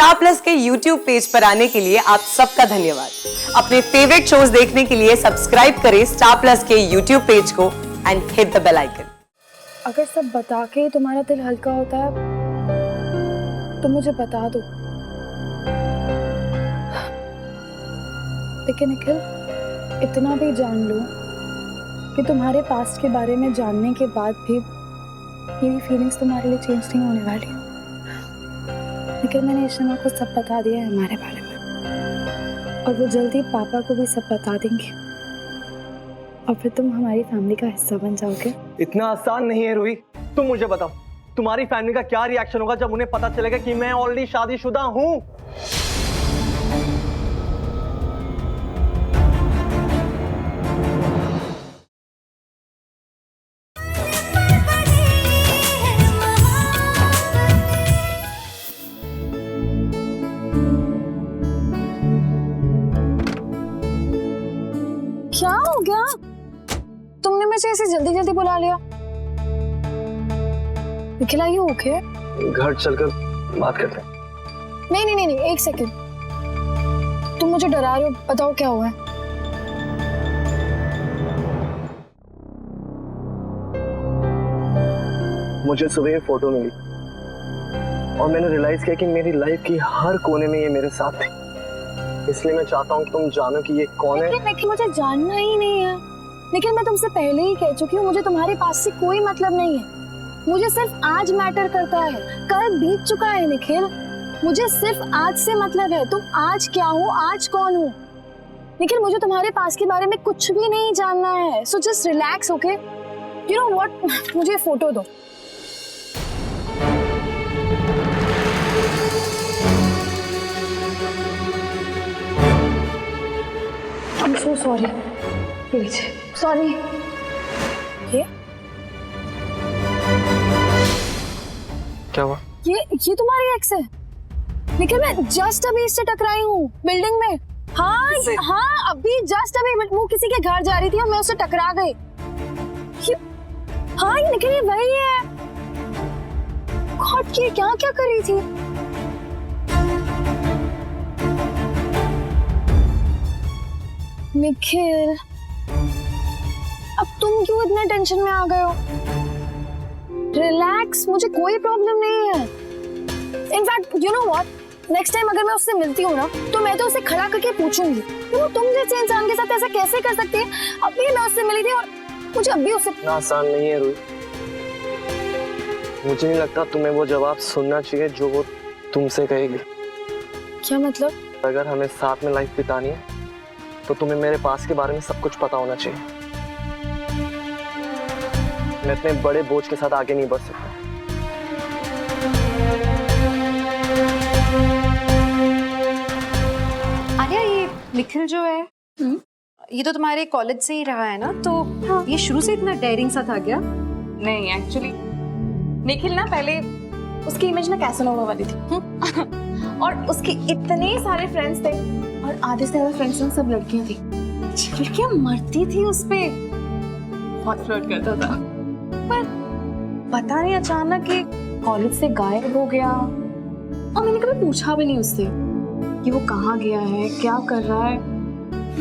Star Plus के YouTube page पर आने के लिए आप सबका धन्यवाद। अपने फेवरेट शोज देखने के लिए सब्सक्राइब करें स्टार प्लस के YouTube पेज को and hit the bell icon. अगर सब बता के तुम्हारा दिल हल्का होता है तो मुझे बता दो। लेकिन निखिल, इतना भी जान लो कि तुम्हारे पास्ट के बारे में जानने के बाद भी मेरी फीलिंग्स तुम्हारे लिए चेंज नहीं होने वाली। लेकिन मैंने ईशमा को सब बता दिया है हमारे बारे में, और वो जल्दी पापा को भी सब बता देंगे, और फिर तुम हमारी फैमिली का हिस्सा बन जाओगे। इतना आसान नहीं है रूही। तुम मुझे बताओ, तुम्हारी फैमिली का क्या रिएक्शन होगा जब उन्हें पता चलेगा कि मैं ऑलरेडी शादीशुदा हूं? क्या हो गया? तुमने मुझे ऐसे जल्दी जल्दी बुला लिया। Nikhil, are you okay? घर चलकर बात करते हैं। नहीं नहीं नहीं नहीं, एक सेकंड। तुम मुझे डरा रहे हो, बताओ क्या हुआ है? मुझे सुबह ये फोटो मिली और मैंने रियलाइज किया कि मेरी लाइफ की हर कोने में ये मेरे साथ थी। इसलिए मैं चाहता हूँ कि तुम जानो कि ये कौन है। लेकिन मुझे जानना ही नहीं है। लेकिन मैं तुमसे पहले ही कह चुकी हूँ, मुझे तुम्हारे पास से कोई मतलब नहीं है। मुझे सिर्फ आज मैटर करता है। कल बीत चुका है निखिल, मुझे सिर्फ आज से मतलब है। तुम आज क्या हो, आज कौन हो? निखिल, मुझे तुम्हारे पास के बारे में कुछ भी नहीं जानना है। So just relax, okay? You know what, मुझे फोटो दो। I'm so sorry. Please. Sorry. ये क्या हुआ? ये तुम्हारी एक्स है? निखिल, मैं जस्ट अभी इससे टकराई हूँ बिल्डिंग में। हाँ हाँ, अभी जस्ट अभी वो किसी के घर जा रही थी और मैं उससे टकरा गई। हाँ, ये निखिल, ये वही है। गॉड, ये क्या क्या कर रही थी? निखिल, अब तुम क्यों इतने टेंशन में आ गए हो? रिलैक्स, मुझे कोई प्रॉब्लम नहीं है। In fact you know what, next time अगर मैं उससे मिलती हूँ ना, तो मैं तो उसे खड़ा करके पूछूंगी, तुम जैसे इंसान के साथ ऐसा कैसे कर सकती है? अभी मैं उससे मिली थी और मुझे अभी उससे। इतना आसान नहीं है रूही। मुझे नहीं लगता तुम्हें वो जवाब सुनना चाहिए जो वो तुमसे कहेगी। क्या मतलब? अगर हमें साथ में लाइफ बितानी है तो तुम्हें मेरे पास के बारे में सब कुछ पता होना चाहिए। मैं इतने बड़े बोझ के साथ आगे नहीं बढ़ सकता। आर्या, ये निखिल जो है, ये तो तुम्हारे कॉलेज से ही रहा है ना, तो ये शुरू से इतना डेयरिंग सा था क्या? नहीं, एक्चुअली निखिल ना पहले उसकी इमेज ना कैसनोवा वाली थी और उसके इतने सारे फ्रेंड्स थे और आधे से ज्यादा फ्रेंड्स में सब लड़कियां थी। लड़कियां मरती थी उस पे, बहुत फ्लर्ट करता था। पर पता नहीं अचानक कि कॉलेज से गायब हो गया और मैंने कभी पूछा भी नहीं उससे कि वो कहाँ गया है, क्या कर रहा है।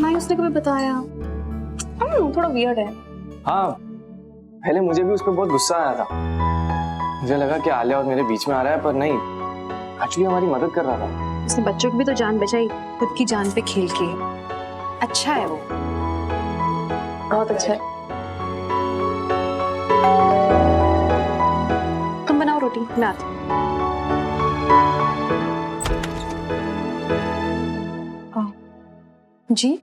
ना ही उसने कभी बताया। थोड़ा वियर्ड है। हाँ, पहले मुझे भी उस पर बहुत गुस्सा आया था। मुझे लगा कि आलिया और मेरे बीच में आ रहा है, पर नहीं, एक्चुअली हमारी मदद कर रहा था। उसने बच्चों की भी तो जान बचाई, खुद की जान पे खेल के। अच्छा है वो, बहुत अच्छा है। तुम बनाओ रोटी, मैं आती हूँ। जी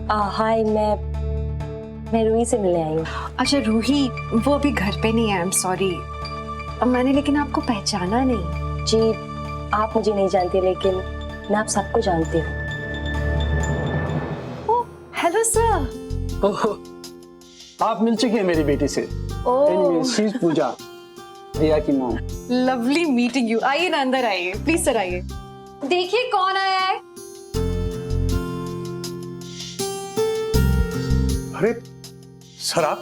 हाय, मैं रूही से मिलने आई हूँ। अच्छा रूही, वो अभी घर पे नहीं है। आई एम सॉरी, मैंने लेकिन आपको पहचाना नहीं। जी, आप मुझे नहीं जानती, लेकिन मैं आप सबको जानती हूँ। ओह, हेलो सर। ओह, आप मिल चुकी हैं मेरी बेटी से। शी इज पूजा, भैया की मॉम। Lovely meeting you. आइए ना, अंदर आइए प्लीज सर, आइए। देखिए कौन आया है। अरे सर, आप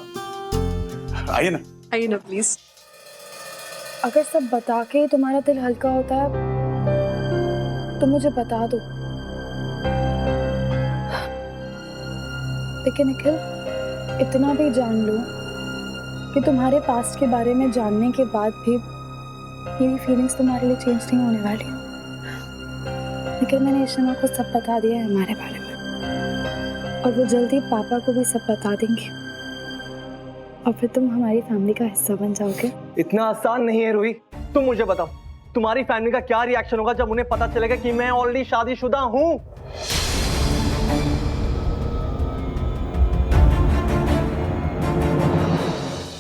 आइए ना प्लीज। अगर सब बता के तुम्हारा दिल हल्का होता है तो मुझे बता दो। लेकिन निखिल, इतना भी जान लो कि तुम्हारे पास्ट के बारे में जानने के बाद भी मेरी फीलिंग्स तुम्हारे लिए चेंज नहीं होने वाली। लेकिन मैंने ईशमा को सब बता दिया है हमारे बारे में, और वो जल्दी पापा को भी सब बता देंगे, और फिर तुम हमारी फैमिली का हिस्सा बन जाओगे। इतना आसान नहीं है रूही। तुम मुझे बताओ, तुम्हारी फैमिली का क्या रिएक्शन होगा जब उन्हें पता चलेगा कि मैं ऑलरेडी शादीशुदा हूँ?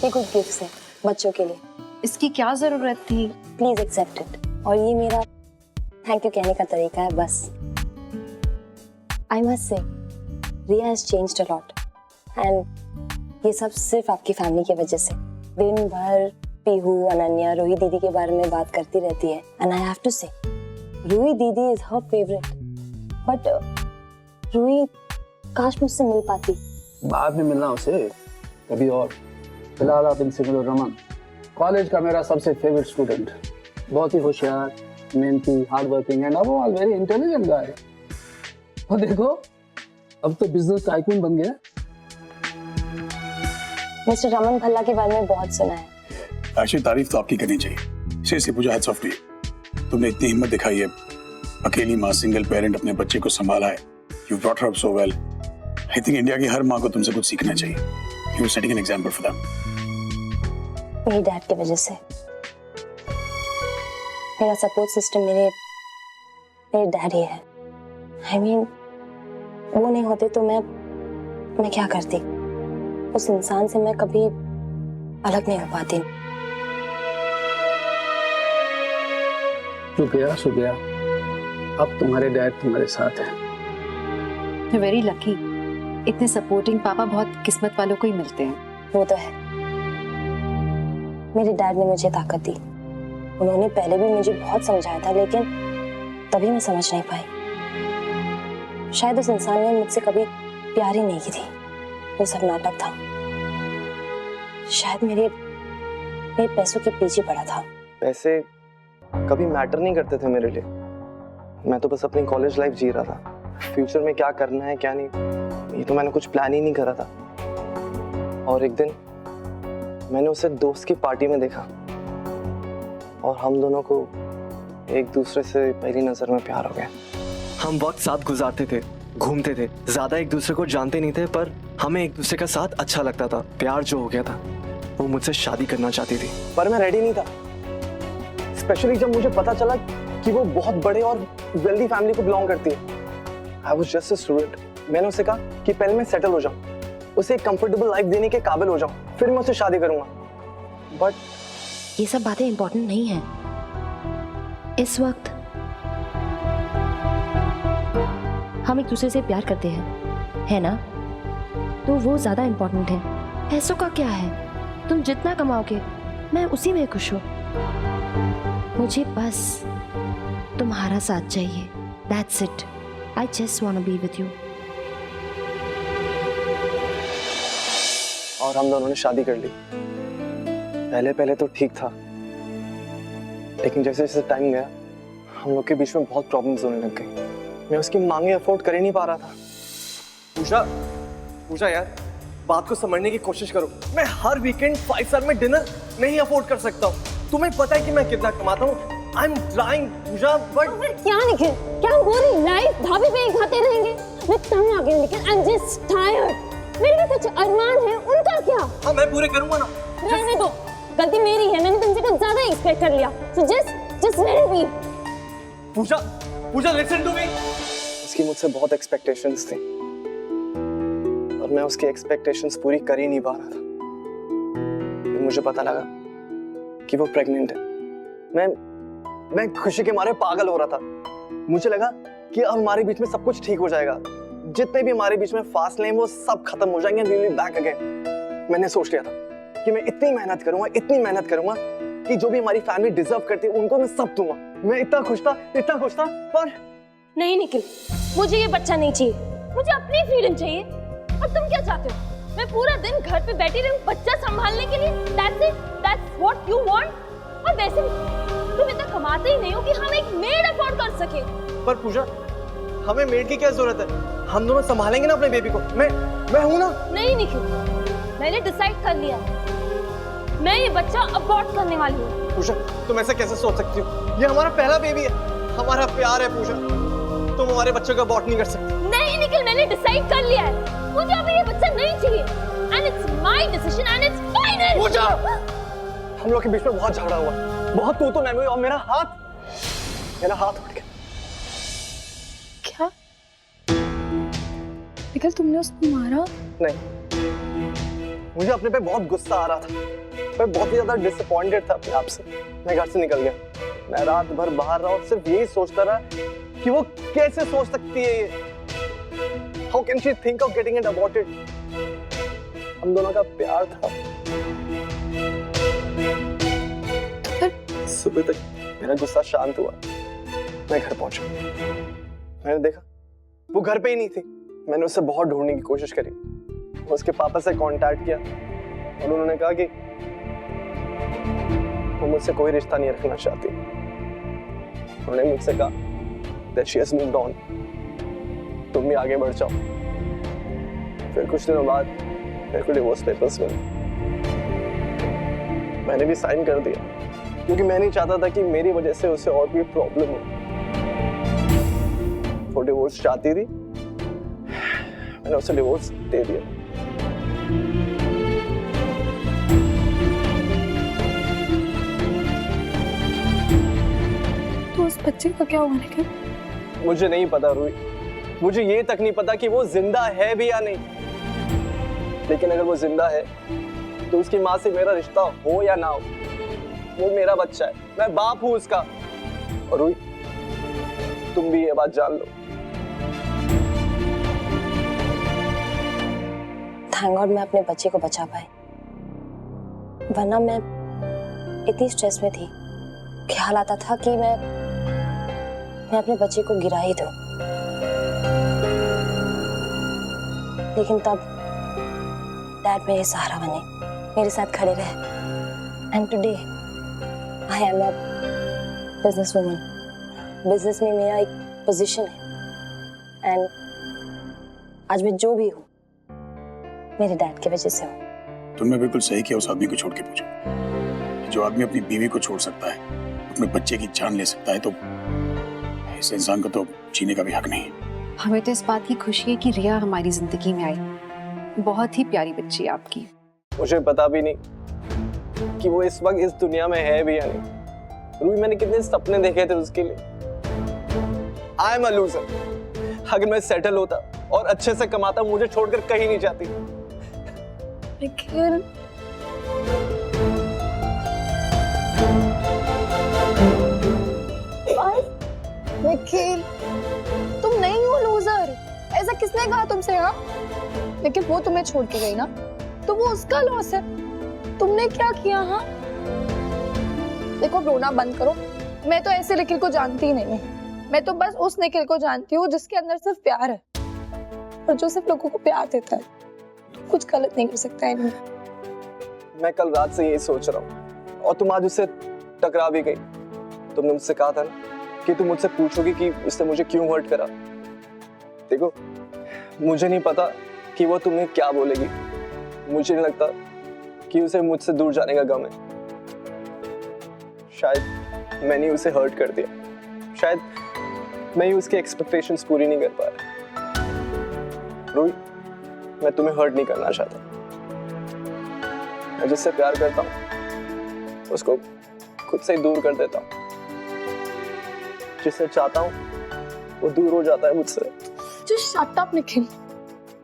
ये कुछ गिफ्ट्स हैं बच्चों के लिए, इसकी क्या जरूरत थी? Please accept it. और ये मेरा थैंक यू कहने का तरीका है बस। I must say Riya has changed a lot, and ये सब सिर्फ आपकी फैमिली की वजह से। दिन भर पीहू, अनन्या, रूही दीदी के बारे में बात करती रहती है, and I have to say Ruhi didi is her favourite. But Ruhi काश मुझसे मिल पाती। बाद में मिलना उसे कभी और। फिलहाल आप इनसे मिलो रमन, कॉलेज का मेरा सबसे फेवरेट स्टूडेंट, बहुत ही होशियार, मेहनती, hard working and above all very intelligent गाय। और देखो अब तो बिजनेस टाइकून बन गया। मिस्टर रमन भल्ला के बारे में बहुत सुना है। एक्चुअली तारीफ तो आपकी करनी चाहिए। Seriously Pooja, hats off to you. तुमने इतनी हिम्मत दिखाई है, अकेली माँ, सिंगल पेरेंट, अपने बच्चे को संभाला है। You brought her up so well. I think India की हर माँ को तुमसे कुछ सीखना चाहिए। You are setting an example for them. मेरी डैड की वजह से। मेरा सपोर्ट सिस्टम मेरे डैड ही है। आई मीन वो नहीं होते तो मैं क्या करती? उस इंसान से मैं कभी अलग नहीं हो पाती। शुक्रिया। अब तुम्हारे डैड तुम्हारे साथ है। Very lucky. इतने सपोर्टिंग पापा बहुत किस्मत वालों को ही मिलते हैं। वो तो है। मेरे डैड ने मुझे ताकत दी। उन्होंने पहले भी मुझे बहुत समझाया था, लेकिन तभी मैं समझ नहीं पाई। शायद उस इंसान ने मुझसे कभी प्यार ही नहीं की थी, वो सब नाटक था। शायद मेरे पैसों के पीछे पड़ा था। पैसे कभी मैटर नहीं करते थे मेरे लिए। मैं तो बस अपनी कॉलेज लाइफ जी रहा था। फ्यूचर में क्या करना है क्या नहीं, ये तो मैंने कुछ प्लान ही नहीं करा था। और एक दिन मैंने उसे दोस्त की पार्टी में देखा, और हम दोनों को एक दूसरे से पहली नजर में प्यार हो गया। हम वक्त साथ गुजारते थे, घूमते थे, ज्यादा एक दूसरे को जानते नहीं थे, पर हमें एक दूसरे का साथ अच्छा लगता था। प्यार जो हो गया था, वो मुझसे शादी करना चाहती थी, पर मैं रेडी नहीं था। स्पेशली जब मुझे पता चला कि वो बहुत बड़े और वेल्दी फैमिली को बिलोंग करती है। I was just a student. मैंने उसे कहा कि पहले मैं सेटल हो जाऊं, उसे एक कंफर्टेबल लाइफ देने के काबिल हो जाऊं, फिर मैं उससे शादी करूंगा। बट ये सब बातें इंपॉर्टेंट नहीं है इस वक्त। हम एक दूसरे से प्यार करते हैं, है ना? तो वो ज्यादा इंपॉर्टेंट है। पैसों का क्या है? तुम जितना कमाओगे मैं उसी में खुश हूं। मुझे बस तुम्हारा साथ चाहिए। That's it. I just want to be with you. और हम दोनों ने शादी कर ली। पहले तो ठीक था, लेकिन जैसे जैसे टाइम गया हम लोग के बीच में बहुत प्रॉब्लम्स होने लग गई। मैं उसकी मांगे अफोर्ड कर ही नहीं पा रहा था। पूजा यार, बात को समझने की कोशिश करो। मैं हर वीकेंड 5 स्टार में डिनर नहीं अफोर्ड कर सकता हूँ। तुम्हें पता है कि मैं कितना कमाता हूँ। I am trying Pooja, but क्या निखिल, क्या पूरी लाइफ ढाबे पे ही खाते रहेंगे? मैं तंग आ गई Nikhil. I am just tired. मेरे भी कुछ अरमान है, उनका क्या? हाँ, मैं पूरे करूंगा ना। रहने दो, गलती मेरी है। मैंने तुमसे कुछ ज्यादा एक्सपेक्ट कर लिया। So just let it be. Pooja listen to me. उसकी मुझसे बहुत एक्सपेक्टेशंस थी, और मैं उसकी एक्सपेक्टेशंस पूरी कर ही नहीं पा रहा था। फिर मुझे पता लगा कि वो प्रेग्नेंट है। मैं खुशी के मारे पागल हो रहा था। मुझे लगा कि अब हमारे बीच में सब कुछ ठीक हो जाएगा। जितने भी हमारे बीच में फासले हैं वो सब खत्म हो जाएंगे। We will be back again. मैंने सोच लिया था कि मैं इतनी मेहनत करूंगा कि जो भी हमारी फैमिली डिजर्व करती है उनको मैं सब दूंगा। मैं इतना खुश था, पर नहीं निखिल, मुझे ये बच्चा नहीं चाहिए। मुझे अपनी फ्रीडम चाहिए। और तुम क्या चाहते हो? मैं पूरा दिन घर पे बैठी रहूं बच्चा संभालने के लिए? That's it? That's what you want? और वैसे तुम इतना कमाते ही नहीं हो कि हम एक मेड अफोर्ड कर सके। पर पूजा, हमें मेड की क्या जरूरत है? हम दोनों संभालेंगे ना अपने बेबी को। मैं हूं ना। नहीं निखिल, मैंने डिसाइड कर लिया, मैं ये बच्चा अबॉर्ट करने वाली हूँ। पूजा, तुम ऐसा कैसे सोच सकती हो? ये हमारा पहला बेबी है, हमारा प्यार है पूजा। तुम हमारे बच्चों को अबॉर्ट नहीं कर सकती। नहीं निखिल, मैंने डिसाइड कर लिया है, मुझे अभी ये बच्चा नहीं चाहिए, and it's my decision and it's final. Pooja, हम लोग के बीच में बहुत झगड़ा हुआ, बहुत तू मैं और मेरा हाथ उठ गया। क्या निखिल, तुमने उसको मारा? नहीं, मुझे अपने पे बहुत गुस्सा आ रहा था, मैं बहुत ही ज्यादा डिसअपॉइंटेड था अपने आप से। मैं घर से निकल गया, मैं रात भर बाहर रहा और सिर्फ यही सोचता रहा कि वो कैसे सोच सकती है ये। How can she think of getting it aborted? हम दोनों का प्यार था। सुबह तक मेरा गुस्सा शांत हुआ, मैं घर पहुंचा, मैंने देखा वो घर पे ही नहीं थी। मैंने उससे बहुत ढूंढने की कोशिश करी, उसके पापा से कांटेक्ट किया और उन्होंने कहा कि वो मुझसे कोई रिश्ता नहीं रखना चाहती। उन्होंने मुझसे कहा that she has moved on, तुम भी आगे बढ़ जाओ। फिर कुछ दिनों बाद मेरे को डिवोर्स पेपर्स मिले, मैंने भी साइन कर दिया क्योंकि मैं नहीं चाहता था कि मेरी वजह से उसे और भी प्रॉब्लम हो। वो डिवोर्स चाहती थी, मैंने उसे डिवोर्स दे दिया। तो उस बच्चे का क्या हुआ निखिल? मुझे नहीं पता रूही, मुझे ये तक नहीं पता कि वो जिंदा है भी या नहीं। लेकिन अगर वो जिंदा है तो उसकी माँ से मेरा रिश्ता हो या ना हो, वो मेरा बच्चा है, मैं बाप हूं उसका। और रूही, तुम भी ये बात जान लो। थैंक गॉड मैं अपने बच्चे को बचा पाई, वरना मैं इतनी स्ट्रेस में थी, ख्याल आता था कि मैं अपने बच्चे को गिरा ही दूं। लेकिन तब डैड मेरे सहारा बने, मेरे साथ खड़े रहे। And today I am a business woman. Business में मेरा एक पोजीशन है एंड आज मैं जो भी हूँ मेरे डैड की वजह से हूँ। तुमने बिल्कुल सही किया उस आदमी को छोड़ के। पूछा, जो आदमी अपनी बीवी को छोड़ सकता है, अपने बच्चे की जान ले सकता है, तो इस इंसान को तो जीने का भी हक नहीं है। हमें तो इस बात की खुशी है कि रिया हमारी जिंदगी में आई। बहुत ही प्यारी बच्ची है आपकी। मुझे पता भी नहीं कि वो इस वक्त इस दुनिया में है भी या नहीं। रूही, मैंने कितने सपने देखे थे उसके लिए। I am a loser. अगर मैं सेटल होता और अच्छे से कमाता, मुझे छोड़कर कहीं नहीं जाती। निखिल, निखिल, तुम नहीं हो लूजर, ऐसा किसने कहा तुमसे? हाँ, लेकिन वो तुम्हें छोड़ के गई ना, तो वो उसका लॉस है। तुमने क्या किया? हाँ, देखो रोना बंद करो। मैं तो ऐसे निखिल को जानती ही नहीं हूँ, मैं तो बस उस निखिल को जानती हूँ जिसके अंदर सिर्फ प्यार है और जो सिर्फ लोगों को प्यार देता है। तो कुछ गलत नहीं कर सकता है इनमें। मैं कल रात से यही सोच रहा हूँ और तुम आज उससे टकरा भी गई। तुमने मुझसे कहा था ना कि तुम मुझसे पूछोगी कि उसने मुझे क्यों हर्ट करा। देखो, मुझे नहीं पता कि वो तुम्हें क्या बोलेगी। मुझे नहीं लगता कि उसे मुझसे दूर जाने का गम है। शायद मैंने उसे हर्ट कर दिया, शायद मैं ही उसके एक्सपेक्टेशंस पूरी नहीं कर पाया। रूही, मैं तुम्हें हर्ट नहीं करना चाहता। मैं जिससे प्यार करता हूँ उसको खुद से ही दूर कर देता हूँ। जिसे चाहता हूँ वो दूर हो जाता है मुझसे। Just shut up, Nikhil.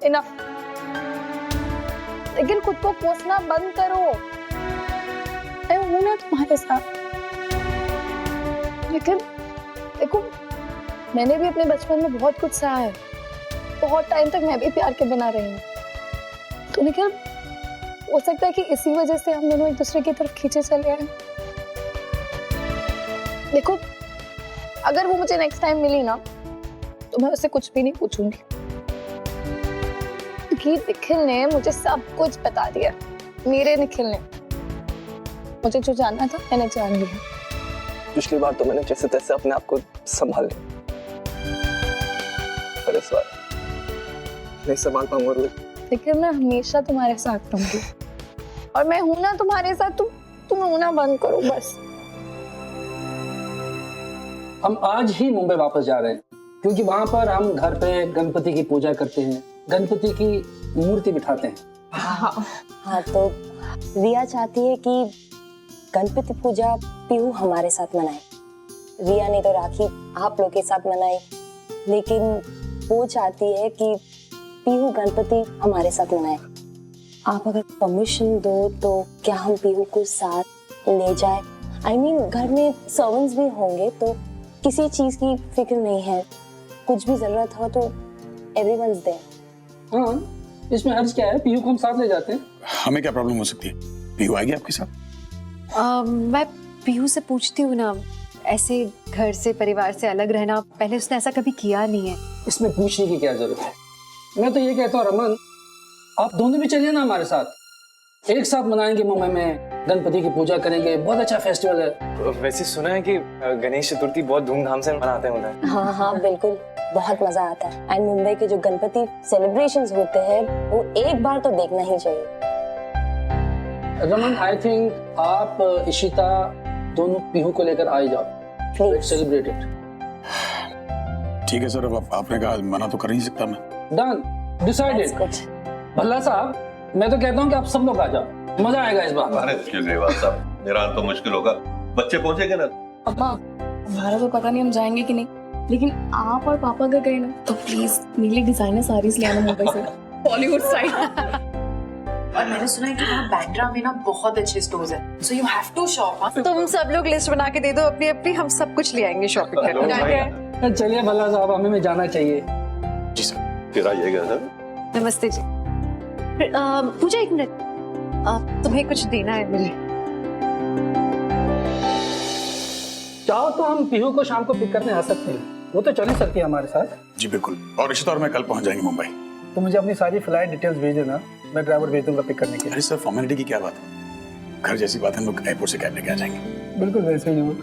Enough। लेकिन खुद को कोसना बंद करो। मैं हूं ना तुम्हारे साथ। लेकिन देखो, मैंने भी अपने बचपन में बहुत कुछ सहा है। बहुत टाइम तक मैं भी प्यार के बिना रही हूँ। तो निखिल, हो सकता है कि इसी वजह से हम दोनों एक दूसरे की तरफ खींचे चले आए। देखो, अगर वो मुझे नेक्स्ट टाइम मिली ना, तो मैं उससे कुछ भी नहीं पूछूंगी, क्योंकि निखिल ने मुझे सब कुछ बता दिया। मेरे निखिल ने मुझे जो जानना था मैंने जान लिया। पिछली बार तो मैंने जैसे तैसे अपने आप को संभाल लिया, पर इस बार नहीं संभाल पाऊंगा रोहित। लेकिन मैं हमेशा तुम्हारे साथ रहूंगी और मैं हूं ना तुम्हारे साथ। तुम रोना बंद करो बस। हम आज ही मुंबई वापस जा रहे हैं क्योंकि वहां पर हम घर पे गणपति की पूजा करते हैं, गणपति की मूर्ति बिठाते हैं। हाँ तो रिया चाहती है कि गणपति पूजा पीहू हमारे साथ मनाए। रिया ने तो राखी आप लोग के साथ मनाई, लेकिन वो चाहती है कि पीहू गणपति हमारे साथ मनाए। आप अगर परमिशन दो तो क्या हम पीहू को साथ ले जाए? I mean, घर में सर्वेंट्स भी होंगे तो किसी चीज की फिक्र नहीं है। कुछ भी जरूरत हो तो एवरीवनस देयर। हाँ, इसमें हर्ज क्या है? पीहू को हम साथ ले जाते हैं। हमें क्या प्रॉब्लम हो सकती है? पीहू आएगी आपके साथ? मैं पीहू से पूछती हूँ ना, ऐसे घर से परिवार से अलग रहना, पहले उसने ऐसा कभी किया नहीं है। इसमें पूछने की क्या जरूरत है? मैं तो ये कहता हूँ रमन, आप दोनों भी चलिए ना हमारे साथ। एक साथ मनाएंगे मुंबई में, गणपति की पूजा करेंगे, बहुत अच्छा फेस्टिवल है। वैसे सुना है कि गणेश चतुर्थी बहुत धूमधाम से मनाते हैं उधर। हाँ हाँ बिल्कुल, बहुत मजा आता है। एंड मुंबई के जो गणपति सेलिब्रेशंस होते हैं वो एक बार तो देखना ही चाहिए। रमन, आई थिंक आप इशिता दोनों पीहू को लेकर आ जाओ। Let's celebrate it. ठीक है सर, अब आपने कहा, मना तो कर नहीं सकता मैं। Done, decided. भल्ला साहब, मैं तो कहता हूँ कि आप सब लोग आ जाओ, मजा आएगा इस बार। अरे केजरीवाल साहब, मेरा तो मुश्किल होगा, बच्चे पहुंचेंगे ना। अब्बा, हमारा तो पता नहीं हम जाएंगे कि नहीं, लेकिन आप और पापा अगर गए ना तो प्लीज मेरे लिए डिजाइनर साड़ीज ले आना मुंबई से, बॉलीवुड स्टाइल। और मैंने सुना है कि वहाँ बांद्रा में ना बहुत अच्छे स्टोर्स हैं, so you have to shop. तुम सब लोग लिस्ट बना के दे दो अपनी अपनी, हम सब कुछ ले आएंगे शॉपिंग करने। चलिए भल्ला साहब, हमें भी जाना चाहिए। जी सर। फिर आइएगा सर। नमस्ते जी। पूजा एक मिनट, तुम्हें कुछ देना है मुझे। चाहो तो हम पीहू को शाम को पिक करने आ सकते हैं, वो तो चल ही सकती है हमारे साथ। जी बिल्कुल, और इशिता और मैं कल पहुंच जाएंगे मुंबई। तो मुझे अपनी सारी फ्लाइट डिटेल्स भेज देना, मैं ड्राइवर भेज दूंगा पिक करने के लिए। अरे सर, फॉर्मेलिटी की क्या बात है? घर जैसी बात है, हम लोग एयरपोर्ट से कैब लेके आ जाएंगे। बिल्कुल वैसे ही हो।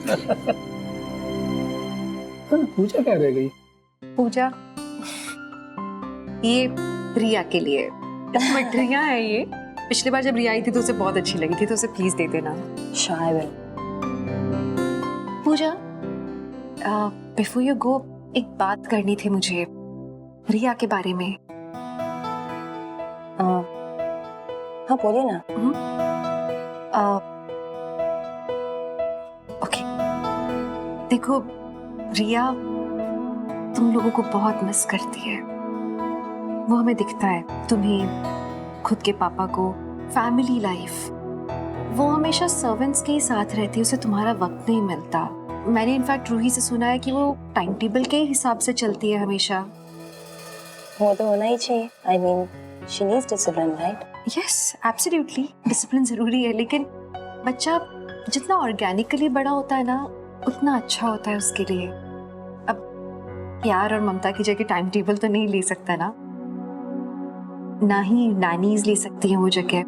पूजा क्या रह गई? पूजा ये रिया के लिए, बट रिया है ये। पिछली बार जब रिया आई थी तो उसे बहुत अच्छी लगी थी, तो उसे प्लीज दे देना। शायद। पूजा, बिफोर यू गो, एक बात करनी थी मुझे रिया के बारे में। हाँ बोलिए ना। ओके, देखो रिया तुम लोगों को बहुत मिस करती है, वो हमें दिखता है। तुम्हें, खुद के पापा को, फैमिली लाइफ। वो हमेशा सर्वेंट्स के ही साथ रहती है, उसे तुम्हारा वक्त नहीं मिलता। मैंने इनफैक्ट रूही से सुना है कि वो टाइम टेबल के हिसाब से चलती है हमेशा। वो तो होना ही चाहिए। I mean, she needs discipline, right? Yes, absolutely, discipline जरूरी है, लेकिन बच्चा जितना ऑर्गेनिकली बड़ा होता है ना, उतना अच्छा होता है उसके लिए। अब प्यार और ममता की जगह टाइम टेबल तो नहीं ले सकता ना ही नैनीज ले सकती हैं वो जगह।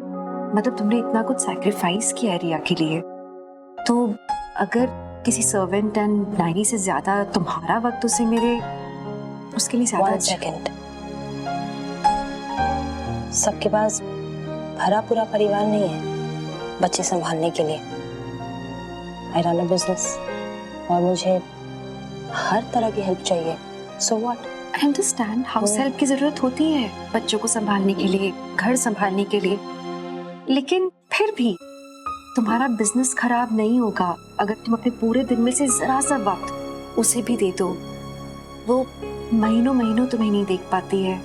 मतलब तुमने इतना कुछ सैक्रिफाइस किया है रिया के लिए, तो अगर किसी सर्वेंट एंड नैनी से ज्यादा तुम्हारा वक्त उसे मिले, उसके लिए ज्यादा। 1 सेकेंड, सबके पास भरा पूरा परिवार नहीं है बच्चे संभालने के लिए। I run a business और मुझे हर तरह की हेल्प चाहिए। So what? I understand, house help की जरूरत होती है बच्चों को संभालने के लिए, घर संभालने के लिए, लेकिन फिर भी तुम्हारा बिजनेस खराब नहीं होगा अगर तुम अपने पूरे दिन में से जरा सा वक्त उसे भी दे दो। वो महीनों महीनों तुम्हें नहीं देख पाती है।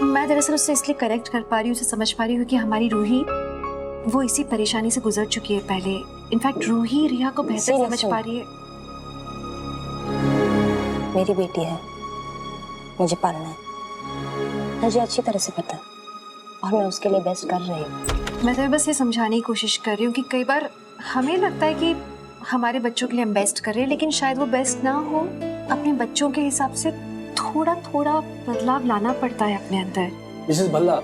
मैं दरअसल उससे इसलिए करेक्ट कर पा रही हूँ, उसे समझ पा रही हूँ कि हमारी रूही वो इसी परेशानी से गुजर चुकी है पहले। इनफैक्ट रूही रिया को बेहतर समझ पा रही है। मेरी बेटी है, मुझे पालना है, मुझे अच्छी तरह से पता है और मैं उसके लिए बेस्ट कर रही हूँ। मैं तो बस ये समझाने की कोशिश कर रही हूँ कि कई बार हमें लगता है कि हमारे बच्चों के लिए हम बेस्ट कर रहे हैं, लेकिन शायद वो बेस्ट ना हो। अपने बच्चों के हिसाब से थोड़ा थोड़ा बदलाव लाना पड़ता है अपने अंदर। मिसेस भल्ला,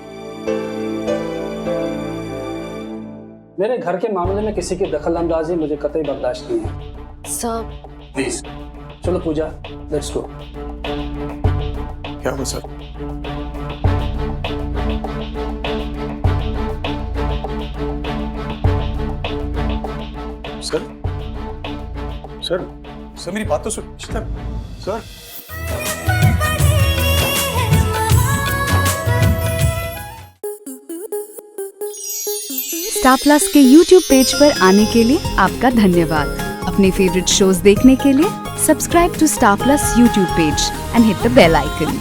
मेरे घर के मामले में किसी की दखल अंदाजी मुझे कतई बर्दाश्त नहीं है। सर प्लीज चलो पूजा, लेट्स गो। क्या हुआ सर? सर सर सर मेरी बात तो सुन सर। स्टार प्लस के YouTube पेज पर आने के लिए आपका धन्यवाद। अपने फेवरेट शोज देखने के लिए subscribe to Star Plus YouTube page and hit the bell icon.